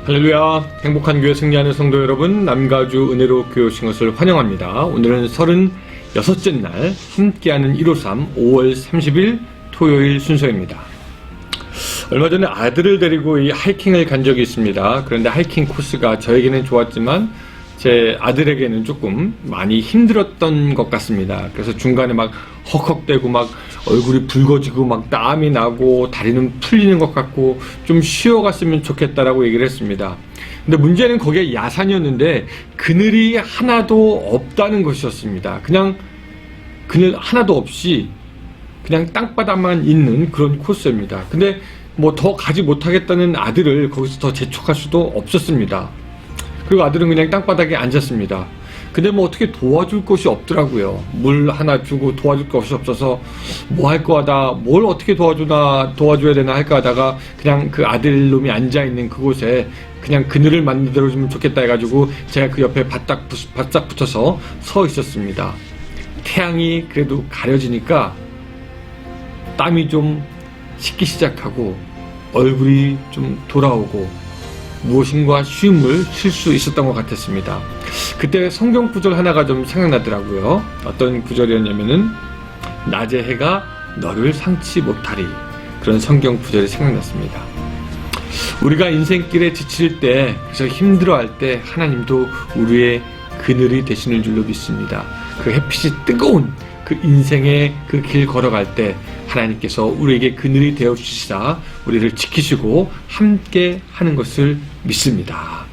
할렐루야. 행복한 교회 승리하는 성도 여러분, 남가주 은혜로 교회 오신 것을 환영합니다. 오늘은 36째 날 함께하는 153 5월 30일 토요일 순서입니다. 얼마 전에 아들을 데리고 이 하이킹을 간 적이 있습니다. 그런데 하이킹 코스가 저에게는 좋았지만 제 아들에게는 조금 많이 힘들었던 것 같습니다. 그래서 중간에 막 헉헉대고 막 얼굴이 붉어지고 막 땀이 나고 다리는 풀리는 것 같고 좀 쉬어갔으면 좋겠다라고 얘기를 했습니다. 근데 문제는 거기에 야산이었는데 그늘이 하나도 없다는 것이었습니다. 그냥 그늘 하나도 없이 그냥 땅바닥만 있는 그런 코스입니다. 근데 뭐 더 가지 못하겠다는 아들을 거기서 더 재촉할 수도 없었습니다. 그리고 아들은 그냥 땅바닥에 앉았습니다. 근데 뭐 어떻게 도와줄 것이 없더라고요. 물 하나 주고 도와줄 것이 없어서 뭐 할 거 하다 뭘 어떻게 도와줘야 되나 할까 하다가 그냥 그 아들 놈이 앉아있는 그곳에 그냥 그늘을 만들어주면 좋겠다 해가지고 제가 그 옆에 바짝 붙어서 서 있었습니다. 태양이 그래도 가려지니까 땀이 좀 식기 시작하고 얼굴이 좀 돌아오고 무엇인가 쉼을 쉴 수 있었던 것 같았습니다. 그때 성경 구절 하나가 좀 생각나더라고요. 어떤 구절이었냐면은 낮의 해가 너를 상치 못하리, 그런 성경 구절이 생각났습니다. 우리가 인생길에 지칠 때, 그래서 힘들어할 때 하나님도 우리의 그늘이 되시는 줄로 믿습니다. 그 햇빛이 뜨거운 그 인생의 그 길 걸어갈 때 하나님께서 우리에게 그늘이 되어 주시사 우리를 지키시고 함께 하는 것을 믿습니다.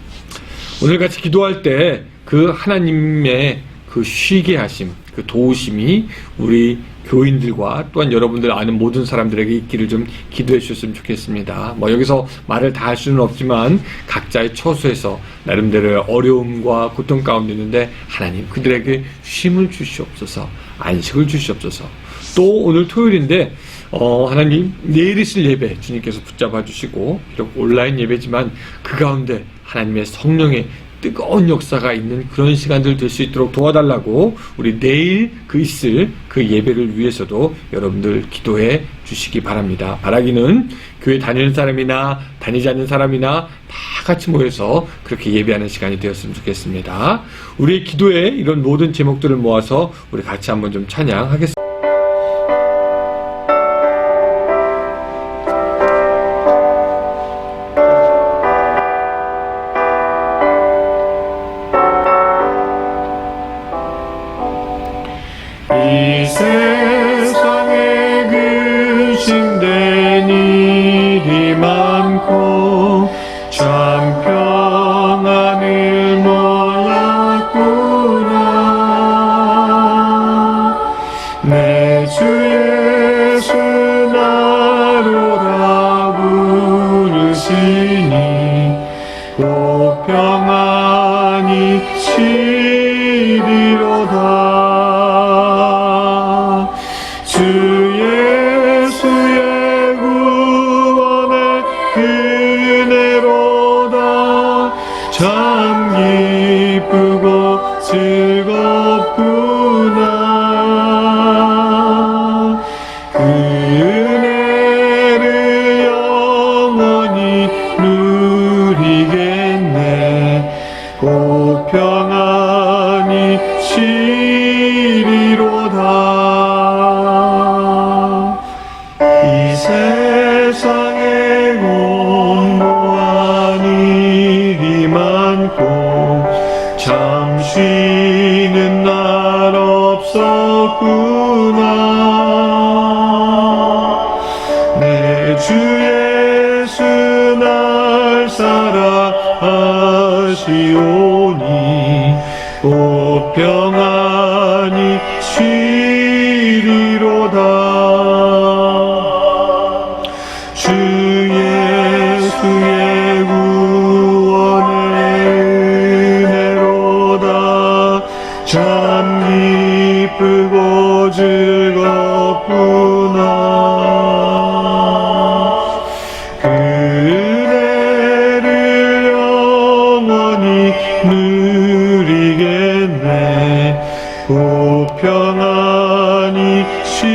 오늘 같이 기도할 때 그 하나님의 그 쉬게 하심, 그 도우심이 우리 교인들과 또한 여러분들 아는 모든 사람들에게 있기를 좀 기도해 주셨으면 좋겠습니다. 뭐 여기서 말을 다 할 수는 없지만 각자의 처소에서 나름대로의 어려움과 고통 가운데 있는데 하나님 그들에게 쉼을 주시옵소서, 안식을 주시옵소서. 또 오늘 토요일인데 하나님 내일 있을 예배 주님께서 붙잡아 주시고, 비록 온라인 예배지만 그 가운데 하나님의 성령의 뜨거운 역사가 있는 그런 시간들 될 수 있도록 도와달라고 우리 내일 있을 그 예배를 위해서도 여러분들 기도해 주시기 바랍니다. 바라기는 교회 다니는 사람이나 다니지 않는 사람이나 다 같이 모여서 그렇게 예배하는 시간이 되었으면 좋겠습니다. 우리의 기도에 이런 모든 제목들을 모아서 우리 같이 한번 좀 찬양하겠습니다. 이 세상에 근심된 일이 많고 참 평안을 몰랐구나. 내 주 예수 나로라 부르시니 곧 평안이 쉬리로다. 주 예수의 구원의 은혜로다. 참 기쁘고 즐겁구나. 그 은혜를 영원히 누리겠네. 곧 평안히 쉬리로다. 이 세상에 공고한 일이 많고 참 쉬는 날 없었구나. 내 주 예수 날 사랑하시오니 곧 평안히 쉬리로다. 주 예수의 구원의 은혜로다. 참 기쁘고 즐겁구나. 그 은혜를 영원히 누리겠네. 곧 평안히 쉬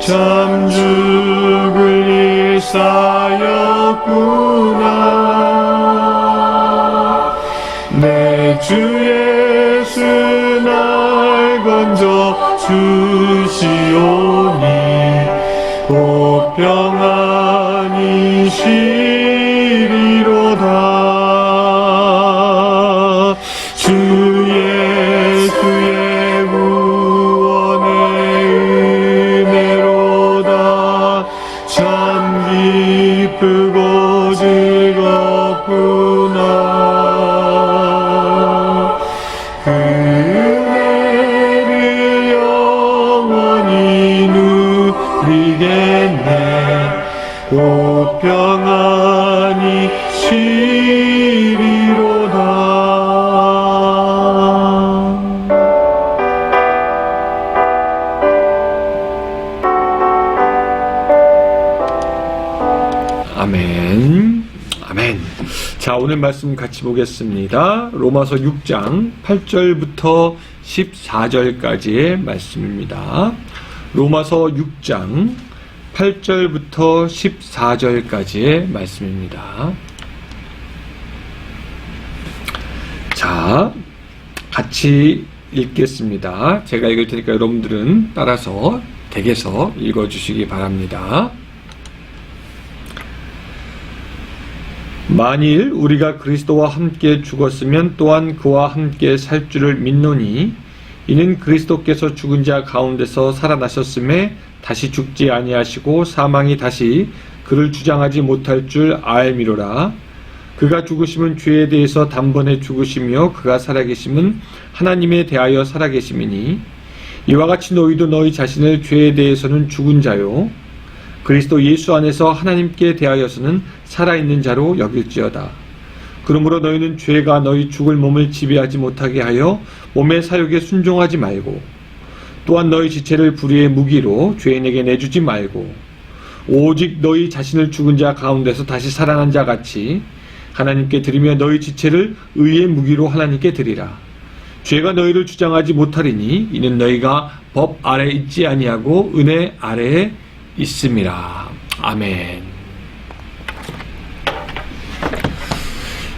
참 죽을 일사였구나. 내 주 예수 날 건져 주시오니 곧 평안히 쉬리로다. 주 예수의 구원의 은혜로다. 참 기쁘고 즐겁구나. 그 은혜를 영원히 누리겠네. 곧 평안히 쉬리로다. 아멘. 아멘. 자, 오늘 말씀 같이 보겠습니다. 로마서 6장 8절부터 14절까지의 말씀입니다. 로마서 6장 8절부터 14절까지의 말씀입니다. 자, 같이 읽겠습니다. 제가 읽을 테니까 여러분들은 따라서 댁에서 읽어주시기 바랍니다. 만일 우리가 그리스도와 함께 죽었으면 또한 그와 함께 살 줄을 믿노니 이는 그리스도께서 죽은 자 가운데서 살아나셨음에 다시 죽지 아니하시고 사망이 다시 그를 주장하지 못할 줄 알미로라. 그가 죽으심은 죄에 대해서 단번에 죽으시며 그가 살아계심은 하나님에 대하여 살아계심이니 이와 같이 너희도 너희 자신을 죄에 대해서는 죽은 자요 그리스도 예수 안에서 하나님께 대하여서는 살아있는 자로 여길지어다. 그러므로 너희는 죄가 너희 죽을 몸을 지배하지 못하게 하여 몸의 사욕에 순종하지 말고 또한 너희 지체를 불의의 무기로 죄인에게 내주지 말고 오직 너희 자신을 죽은 자 가운데서 다시 살아난 자 같이 하나님께 드리며 너희 지체를 의의 무기로 하나님께 드리라. 죄가 너희를 주장하지 못하리니 이는 너희가 법 아래 있지 아니하고 은혜 아래에 있음이라. 아멘.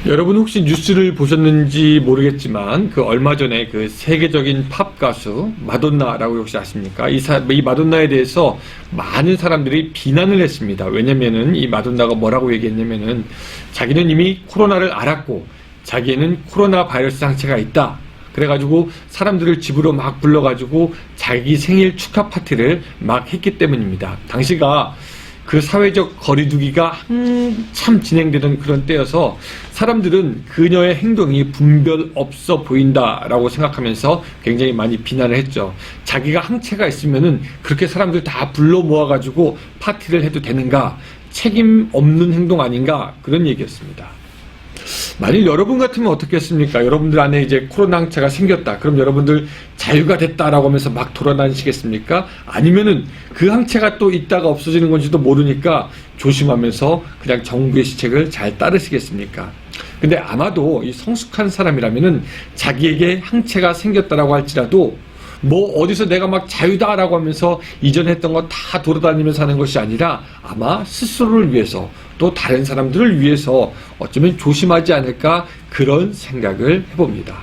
여러분 혹시 뉴스를 보셨는지 모르겠지만 그 얼마 전에 그 세계적인 팝 가수 마돈나라고 혹시 아십니까? 이 마돈나에 대해서 많은 사람들이 비난을 했습니다. 왜냐면은 이 마돈나가 뭐라고 얘기했냐면은 자기는 이미 코로나를 알았고 자기는 코로나 바이러스 상처가 있다. 그래가지고 사람들을 집으로 막 불러가지고 자기 생일 축하 파티를 막 했기 때문입니다. 당시가 그 사회적 거리두기가 한참 진행되던 그런 때여서 사람들은 그녀의 행동이 분별 없어 보인다라고 생각하면서 굉장히 많이 비난을 했죠. 자기가 항체가 있으면은 그렇게 사람들 다 불러 모아가지고 파티를 해도 되는가? 책임 없는 행동 아닌가? 그런 얘기였습니다. 만일 여러분 같으면 어떻겠습니까? 여러분들 안에 이제 코로나 항체가 생겼다. 그럼 여러분들 자유가 됐다라고 하면서 막 돌아다니시겠습니까? 아니면은 그 항체가 또 있다가 없어지는 건지도 모르니까 조심하면서 그냥 정부의 시책을 잘 따르시겠습니까? 근데 아마도 이 성숙한 사람이라면은 자기에게 항체가 생겼다라고 할지라도 뭐 어디서 내가 막 자유다라고 하면서 이전에 했던 거 다 돌아다니면서 하는 것이 아니라 아마 스스로를 위해서 또 다른 사람들을 위해서 어쩌면 조심하지 않을까 그런 생각을 해봅니다.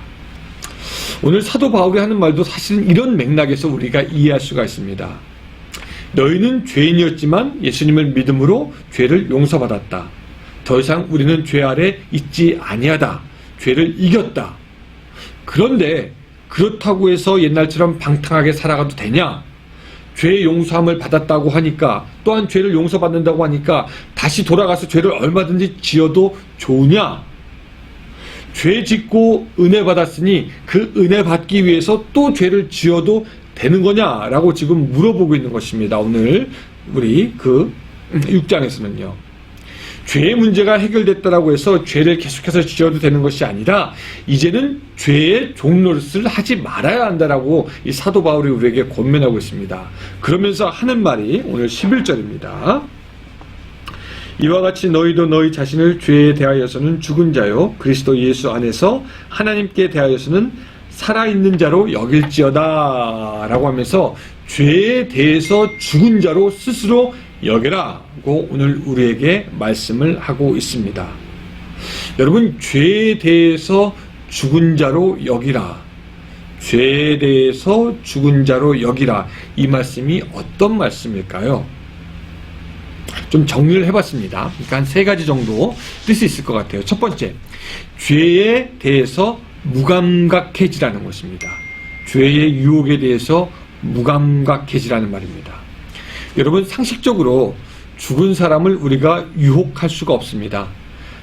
오늘 사도 바울이 하는 말도 사실은 이런 맥락에서 우리가 이해할 수가 있습니다. 너희는 죄인이었지만 예수님을 믿음으로 죄를 용서받았다. 더 이상 우리는 죄 아래 있지 아니하다. 죄를 이겼다. 그런데 그렇다고 해서 옛날처럼 방탕하게 살아가도 되냐? 죄의 용서함을 받았다고 하니까 또한 죄를 용서받는다고 하니까 다시 돌아가서 죄를 얼마든지 지어도 좋으냐? 죄 짓고 은혜 받았으니 그 은혜 받기 위해서 또 죄를 지어도 되는 거냐라고 지금 물어보고 있는 것입니다. 오늘 우리 그 6장에서는요. 죄의 문제가 해결됐다라고 해서 죄를 계속해서 지어도 되는 것이 아니라 이제는 죄의 종노릇을 하지 말아야 한다라고 이 사도 바울이 우리에게 권면하고 있습니다. 그러면서 하는 말이 오늘 11절입니다. 이와 같이 너희도 너희 자신을 죄에 대하여서는 죽은 자요 그리스도 예수 안에서 하나님께 대하여서는 살아있는 자로 여길지어다 라고 하면서 죄에 대해서 죽은 자로 스스로 여겨라고 오늘 우리에게 말씀을 하고 있습니다. 여러분, 죄에 대해서 죽은 자로 여기라, 죄에 대해서 죽은 자로 여기라, 이 말씀이 어떤 말씀일까요? 좀 정리를 해봤습니다. 그러니까 한 3가지 정도 뜻이 있을 것 같아요. 첫 번째, 죄에 대해서 무감각해지라는 것입니다. 죄의 유혹에 대해서 무감각해지라는 말입니다. 여러분, 상식적으로 죽은 사람을 우리가 유혹할 수가 없습니다.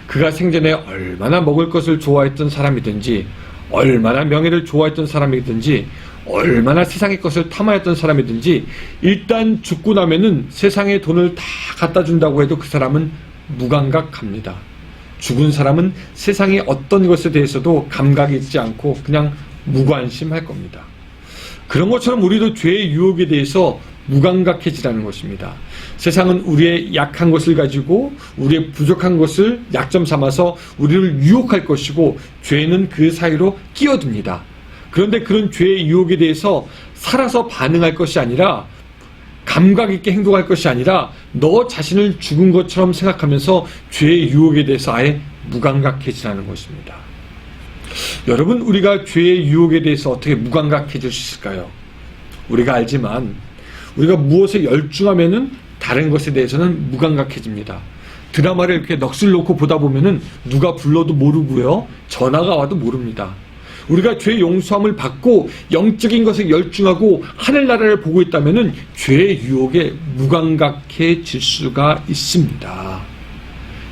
그가 생전에 얼마나 먹을 것을 좋아했던 사람이든지, 얼마나 명예를 좋아했던 사람이든지, 얼마나 세상의 것을 탐하였던 사람이든지, 일단 죽고 나면은 세상의 돈을 다 갖다 준다고 해도 그 사람은 무감각합니다. 죽은 사람은 세상의 어떤 것에 대해서도 감각이 있지 않고 그냥 무관심할 겁니다. 그런 것처럼 우리도 죄의 유혹에 대해서 무감각해지라는 것입니다. 세상은 우리의 약한 것을 가지고 우리의 부족한 것을 약점 삼아서 우리를 유혹할 것이고, 죄는 그 사이로 끼어듭니다. 그런데 그런 죄의 유혹에 대해서 살아서 반응할 것이 아니라, 감각 있게 행동할 것이 아니라 너 자신을 죽은 것처럼 생각하면서 죄의 유혹에 대해서 아예 무감각해지라는 것입니다. 여러분, 우리가 죄의 유혹에 대해서 어떻게 무감각해질 수 있을까요? 우리가 알지만 우리가 무엇에 열중하면은 다른 것에 대해서는 무감각해집니다. 드라마를 이렇게 넋을 놓고 보다 보면은 누가 불러도 모르고요, 전화가 와도 모릅니다. 우리가 죄 용서함을 받고 영적인 것에 열중하고 하늘나라를 보고 있다면은 죄의 유혹에 무감각해질 수가 있습니다.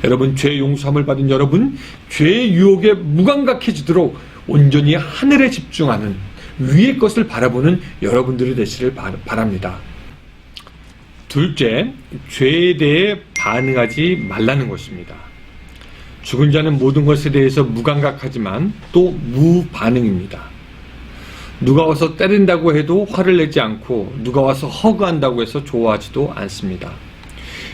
여러분, 죄 용서함을 받은 여러분, 죄의 유혹에 무감각해지도록 온전히 하늘에 집중하는, 위의 것을 바라보는 여러분들이 되시길 바랍니다. 둘째, 죄에 대해 반응하지 말라는 것입니다. 죽은 자는 모든 것에 대해서 무감각하지만 또 무반응입니다. 누가 와서 때린다고 해도 화를 내지 않고, 누가 와서 허그한다고 해서 좋아하지도 않습니다.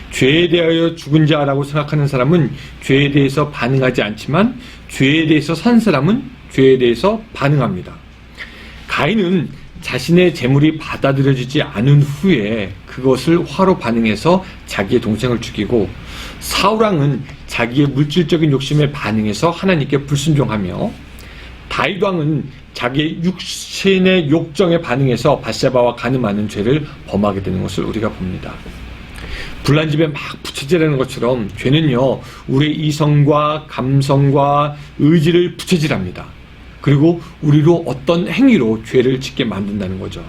죄에 대하여 죽은 자라고 생각하는 사람은 죄에 대해서 반응하지 않지만, 죄에 대해서 산 사람은 죄에 대해서 반응합니다. 가인은 자신의 재물이 받아들여지지 않은 후에 그것을 화로 반응해서 자기의 동생을 죽이고, 사울왕은 자기의 물질적인 욕심에 반응해서 하나님께 불순종하며, 다윗 왕은 자기의 육신의 욕정에 반응해서 밧세바와 간음하는 죄를 범하게 되는 것을 우리가 봅니다. 불난 집에 막 부채질하는 것처럼 죄는요, 우리의 이성과 감성과 의지를 부채질합니다. 그리고 우리로 어떤 행위로 죄를 짓게 만든다는 거죠.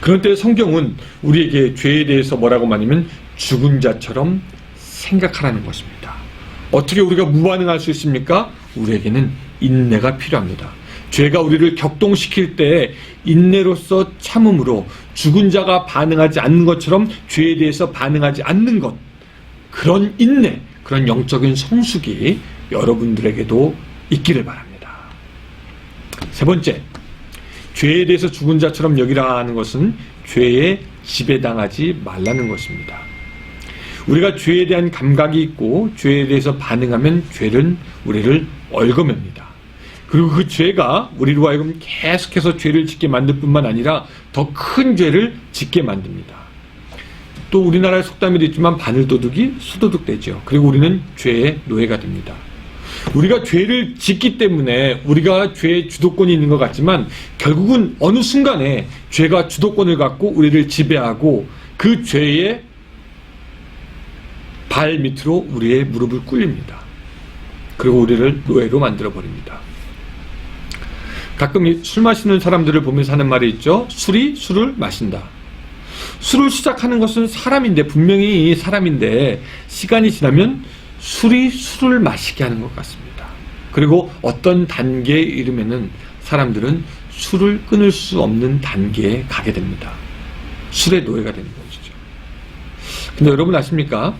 그런 때 성경은 우리에게 죄에 대해서 뭐라고 말하냐면 죽은 자처럼 생각하라는 것입니다. 어떻게 우리가 무반응할 수 있습니까? 우리에게는 인내가 필요합니다. 죄가 우리를 격동시킬 때 인내로서 참음으로 죽은 자가 반응하지 않는 것처럼 죄에 대해서 반응하지 않는 것, 그런 인내, 그런 영적인 성숙이 여러분들에게도 있기를 바랍니다. 세 번째, 죄에 대해서 죽은 자처럼 여기라는 것은 죄에 지배당하지 말라는 것입니다. 우리가 죄에 대한 감각이 있고 죄에 대해서 반응하면 죄는 우리를 얽어맵니다. 그리고 그 죄가 우리로 하여금 계속해서 죄를 짓게 만들 뿐만 아니라 더 큰 죄를 짓게 만듭니다. 또 우리나라의 속담에도 있지만 바늘도둑이 수도둑 되죠. 그리고 우리는 죄의 노예가 됩니다. 우리가 죄를 짓기 때문에 우리가 죄의 주도권이 있는 것 같지만, 결국은 어느 순간에 죄가 주도권을 갖고 우리를 지배하고 그 죄의 발 밑으로 우리의 무릎을 꿇립니다. 그리고 우리를 노예로 만들어버립니다. 가끔 술 마시는 사람들을 보면서 하는 말이 있죠. 술이 술을 마신다. 술을 시작하는 것은 사람인데, 분명히 사람인데, 시간이 지나면 술이 술을 마시게 하는 것 같습니다. 그리고 어떤 단계에 이르면은 사람들은 술을 끊을 수 없는 단계에 가게 됩니다. 술의 노예가 되는 것이죠. 근데 여러분 아십니까?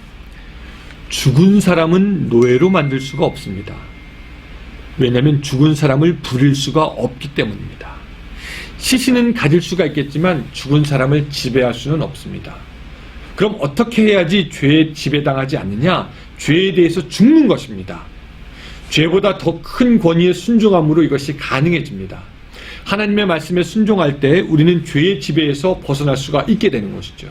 죽은 사람은 노예로 만들 수가 없습니다. 왜냐하면 죽은 사람을 부릴 수가 없기 때문입니다. 시신은 가질 수가 있겠지만 죽은 사람을 지배할 수는 없습니다. 그럼 어떻게 해야지 죄에 지배당하지 않느냐? 죄에 대해서 죽는 것입니다. 죄보다 더 큰 권위에 순종함으로 이것이 가능해집니다. 하나님의 말씀에 순종할 때 우리는 죄의 지배에서 벗어날 수가 있게 되는 것이죠.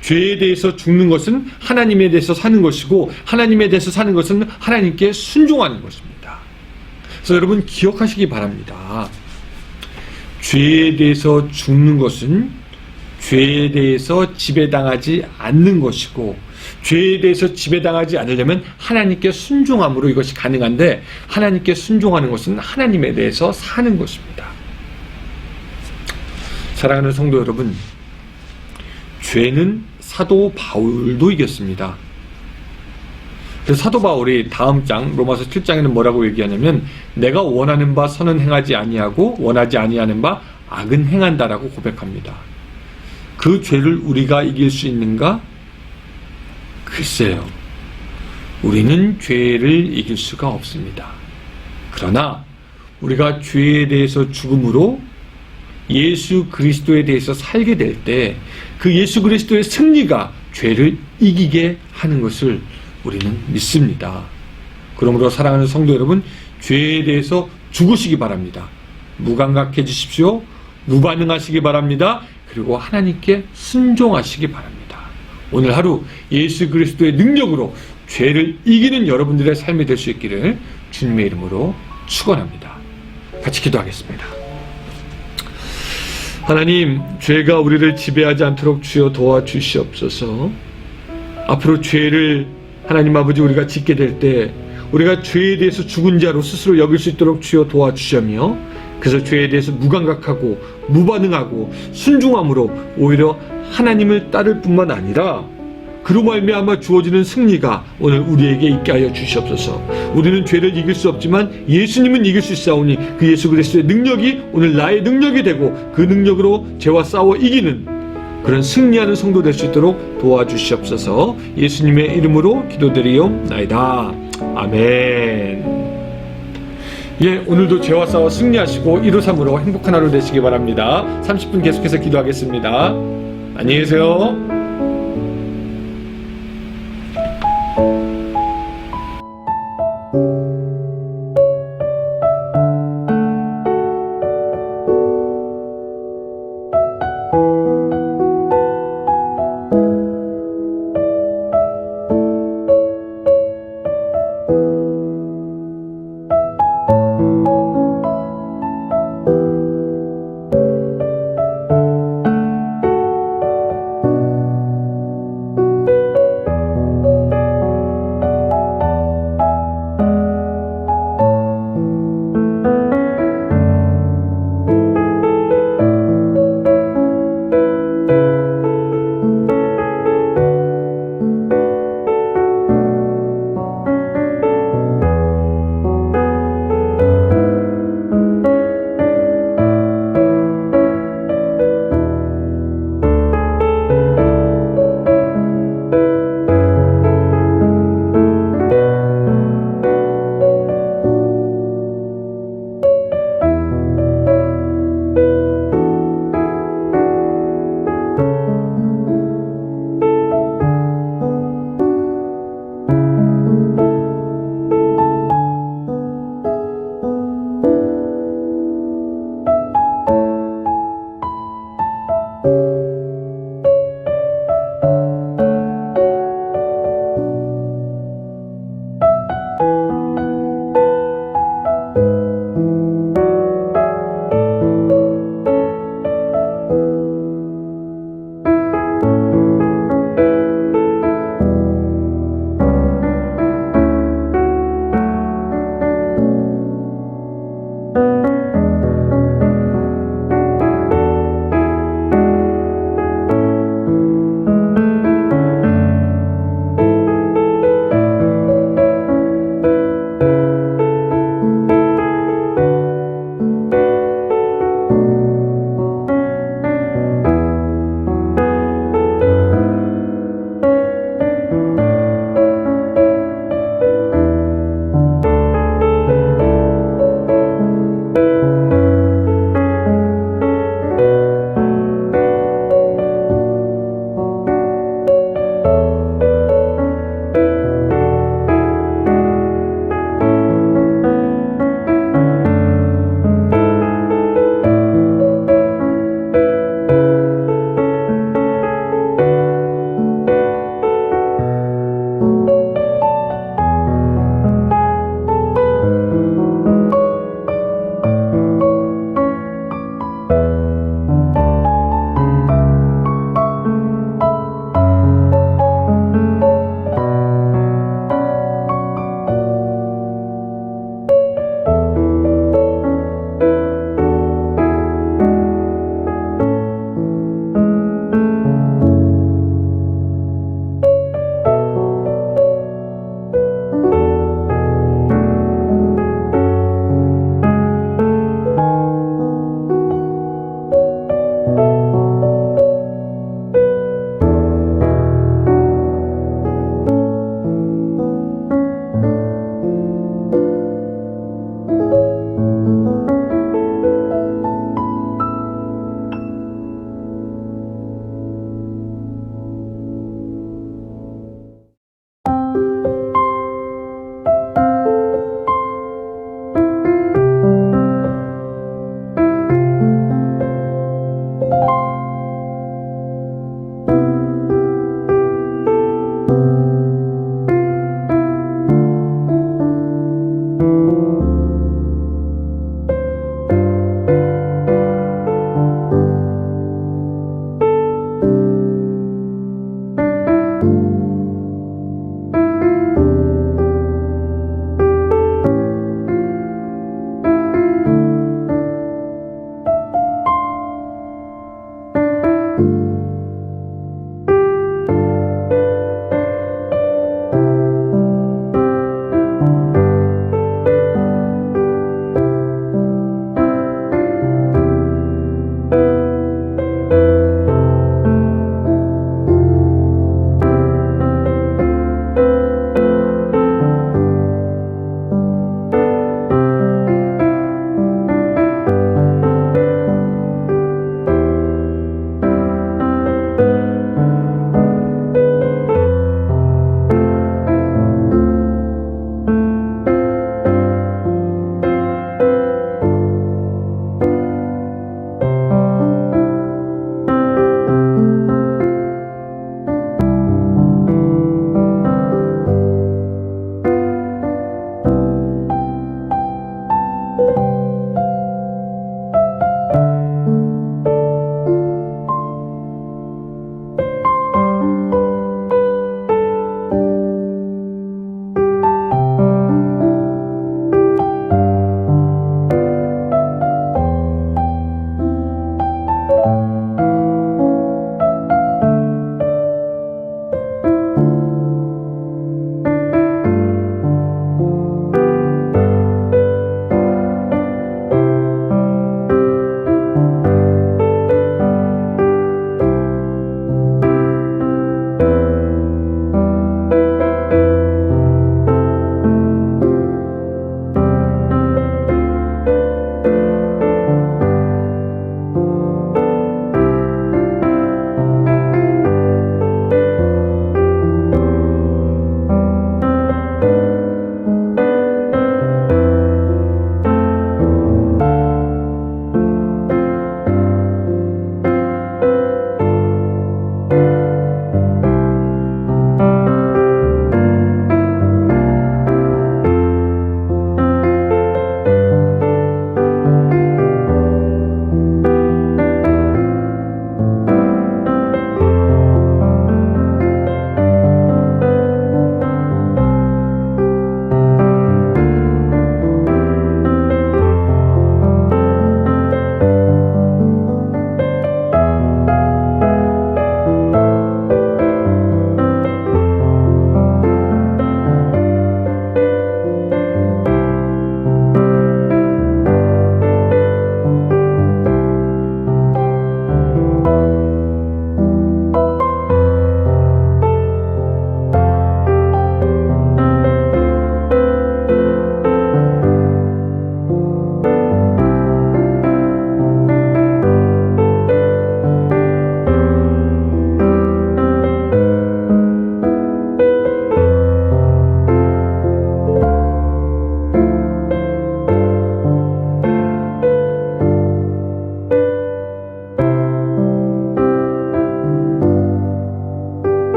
죄에 대해서 죽는 것은 하나님에 대해서 사는 것이고, 하나님에 대해서 사는 것은 하나님께 순종하는 것입니다. 그래서 여러분 기억하시기 바랍니다. 죄에 대해서 죽는 것은 죄에 대해서 지배당하지 않는 것이고, 죄에 대해서 지배당하지 않으려면 하나님께 순종함으로 이것이 가능한데, 하나님께 순종하는 것은 하나님에 대해서 사는 것입니다. 사랑하는 성도 여러분, 죄는 사도 바울도 이겼습니다. 그래서 사도 바울이 다음 장 로마서 7장에는 뭐라고 얘기하냐면, 내가 원하는 바 선은 행하지 아니하고 원하지 아니하는 바 악은 행한다라고 고백합니다. 그 죄를 우리가 이길 수 있는가? 글쎄요, 우리는 죄를 이길 수가 없습니다. 그러나 우리가 죄에 대해서 죽음으로 예수 그리스도에 대해서 살게 될 때, 그 예수 그리스도의 승리가 죄를 이기게 하는 것을 우리는 믿습니다. 그러므로 사랑하는 성도 여러분, 죄에 대해서 죽으시기 바랍니다. 무감각해지십시오. 무반응하시기 바랍니다. 그리고 하나님께 순종하시기 바랍니다. 오늘 하루 예수 그리스도의 능력으로 죄를 이기는 여러분들의 삶이 될 수 있기를 주님의 이름으로 축원합니다. 같이 기도하겠습니다. 하나님, 죄가 우리를 지배하지 않도록 주여 도와주시옵소서. 앞으로 죄를 하나님 아버지 우리가 짓게 될 때 우리가 죄에 대해서 죽은 자로 스스로 여길 수 있도록 주여 도와주시며, 그래서 죄에 대해서 무감각하고 무반응하고 순종함으로 오히려 하나님을 따를 뿐만 아니라 그로 말미암아 주어지는 승리가 오늘 우리에게 있게 하여 주시옵소서. 우리는 죄를 이길 수 없지만 예수님은 이길 수 있사오니 그 예수 그리스도의 능력이 오늘 나의 능력이 되고, 그 능력으로 죄와 싸워 이기는 그런 승리하는 성도 될 수 있도록 도와주시옵소서. 예수님의 이름으로 기도드리옵나이다. 아멘. 예, 오늘도 죄와 싸워 승리하시고 153으로 행복한 하루 되시기 바랍니다. 30분 계속해서 기도하겠습니다. 안녕히 계세요.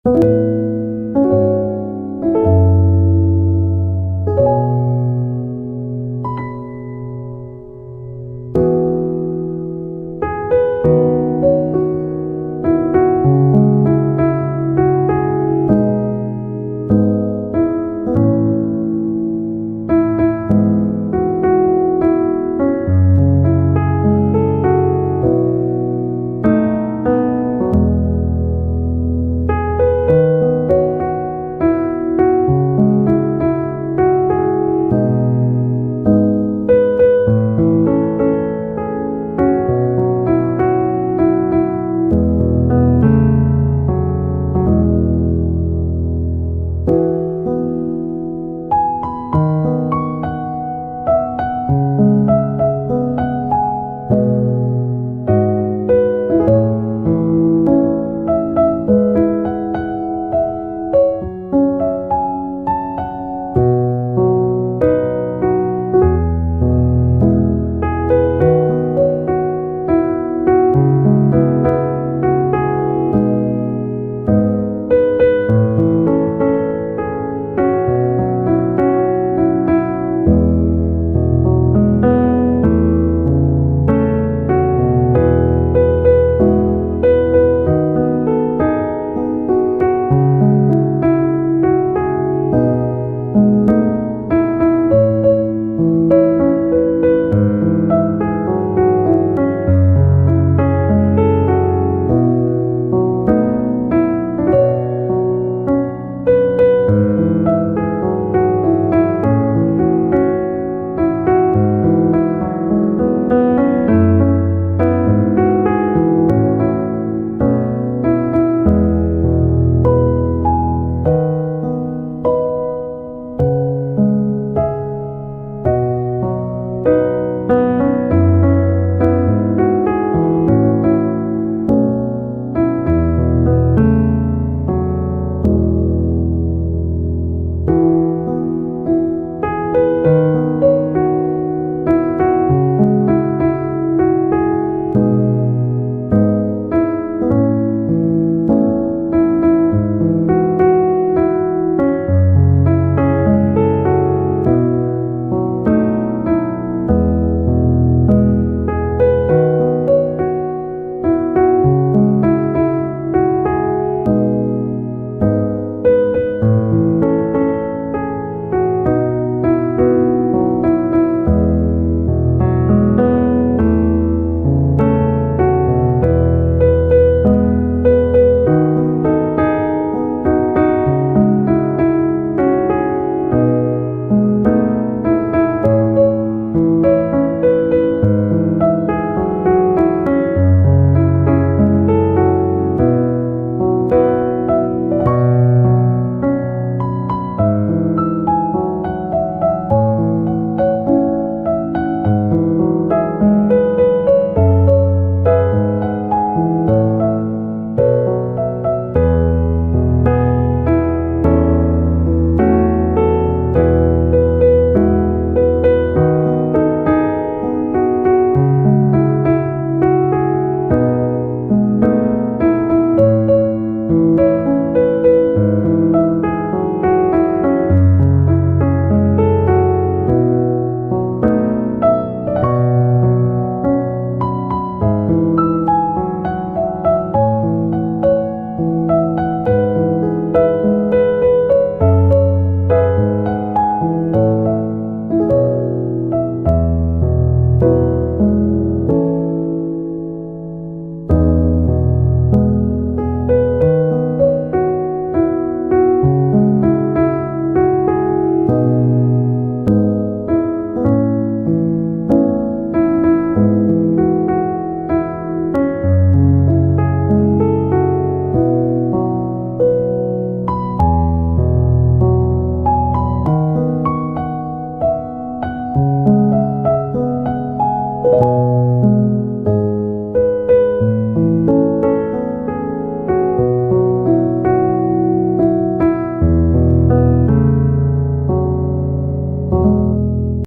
아멘.